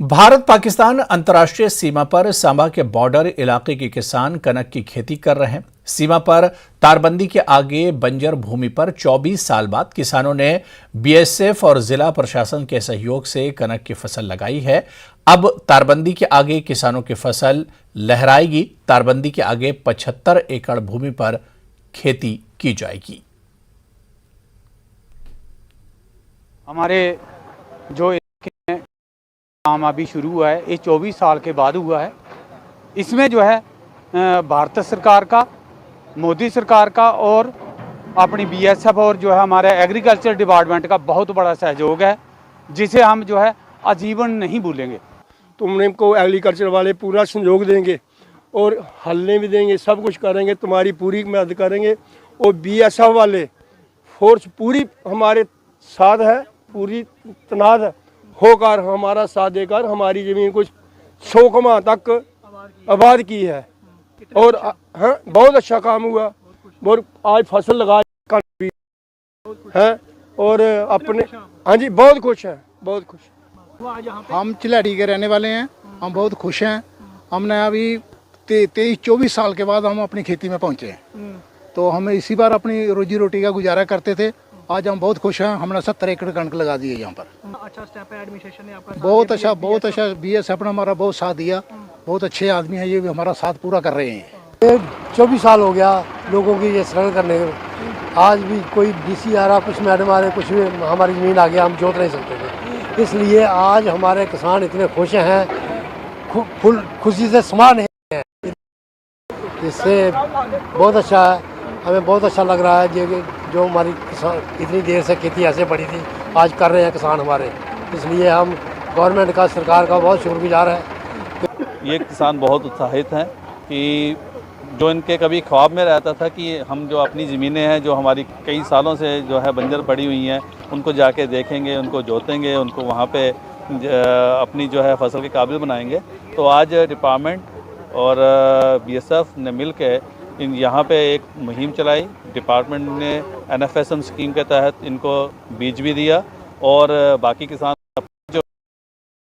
भारत पाकिस्तान अंतर्राष्ट्रीय सीमा पर सांबा के बॉर्डर इलाके के किसान कनक की खेती कर रहे हैं। सीमा पर तारबंदी के आगे बंजर भूमि पर 24 साल बाद किसानों ने बीएसएफ और जिला प्रशासन के सहयोग से कनक की फसल लगाई है। अब तारबंदी के आगे किसानों की फसल लहराएगी। तारबंदी के आगे 75 एकड़ भूमि पर खेती की जाएगी। हमारे जो काम अभी शुरू हुआ है, ये 24 साल के बाद हुआ है। इसमें जो है भारत सरकार का, मोदी सरकार का और अपनी बीएसएफ और जो है हमारे एग्रीकल्चर डिपार्टमेंट का बहुत बड़ा सहयोग है, जिसे हम जो है आजीवन नहीं भूलेंगे। तुमने को एग्रीकल्चर वाले पूरा सहयोग देंगे और हलने भी देंगे, सब कुछ करेंगे, तुम्हारी पूरी मदद करेंगे। और बीएसएफ वाले फोर्स पूरी हमारे साथ है, पूरी तैनात होकर हमारा साथ देकर हमारी ज़मीन कुछ 100 कमा तक आबाद की है। और हाँ, बहुत अच्छा काम हुआ। और आज फसल लगा है और अपने हाँ जी बहुत खुश हैं, बहुत खुश। हम चिल्लाड़ी के रहने वाले हैं, हम बहुत खुश हैं। हमने अभी 23-24 साल के बाद हम अपनी खेती में पहुँचे हैं, तो हम इसी बार अपनी रोजी रोटी का गुजारा करते थे। आज हम बहुत खुश हैं। हमने 70 एकड़ कणक लगा दी है यहाँ पर। अच्छा स्टेप है, एडमिनिस्ट्रेशन ने आपका बहुत अच्छा बीएसएफ ने हमारा बहुत साथ दिया। बहुत अच्छे आदमी हैं, ये भी हमारा साथ पूरा कर रहे हैं। 24 साल हो गया लोगों की ये स्ट्रगल करने को। आज भी कोई डीसी आ रहा, कुछ मैडम आ रहे, कुछ भी हमारी ज़मीन आ गया, हम जोत नहीं सकते थे। इसलिए आज हमारे किसान इतने खुश हैं, फुल खुशी से समान हैं। इससे बहुत अच्छा है, हमें बहुत अच्छा लग रहा है। जो हमारी किसान इतनी देर से खेती ऐसे पड़ी थी, आज कर रहे हैं किसान हमारे। इसलिए हम गवर्नमेंट का, सरकार का बहुत शुक्रगुजार है। ये किसान बहुत उत्साहित हैं कि जो इनके कभी ख्वाब में रहता था कि हम जो अपनी ज़मीनें हैं, जो हमारी कई सालों से जो है बंजर पड़ी हुई हैं, उनको जाके देखेंगे, उनको जोतेंगे, उनको वहाँ पे अपनी जो है फसल के काबिल बनाएंगे। तो आज डिपार्टमेंट और बीएसएफ ने मिल के यहाँ पे एक मुहिम चलाई। डिपार्टमेंट ने NFSM स्कीम के तहत इनको बीज भी दिया और बाकी किसान जो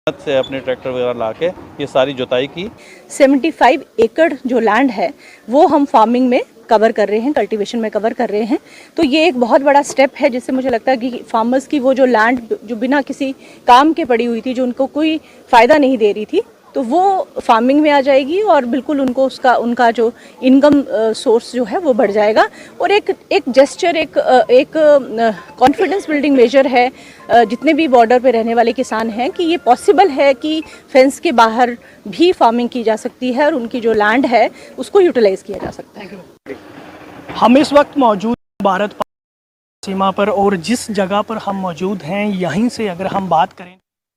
से अपने ट्रैक्टर वगैरह ला के ये सारी जुताई की। 75 एकड़ जो लैंड है वो हम फार्मिंग में कवर कर रहे हैं, कल्टीवेशन में कवर कर रहे हैं। तो ये एक बहुत बड़ा स्टेप है, जिससे मुझे लगता है कि फार्मर्स की वो जो लैंड जो बिना किसी काम के पड़ी हुई थी, जो उनको कोई फ़ायदा नहीं दे रही थी, तो वो फार्मिंग में आ जाएगी और बिल्कुल उनको उनका जो इनकम सोर्स जो है वो बढ़ जाएगा। और एक जेस्चर, एक कॉन्फिडेंस बिल्डिंग मेजर है जितने भी बॉर्डर पे रहने वाले किसान हैं, कि ये पॉसिबल है कि फेंस के बाहर भी फार्मिंग की जा सकती है और उनकी जो लैंड है उसको यूटिलाइज किया जा सकता है। हम इस वक्त मौजूद भारत सीमा पर, और जिस जगह पर हम मौजूद हैं, यहीं से अगर हम बात करें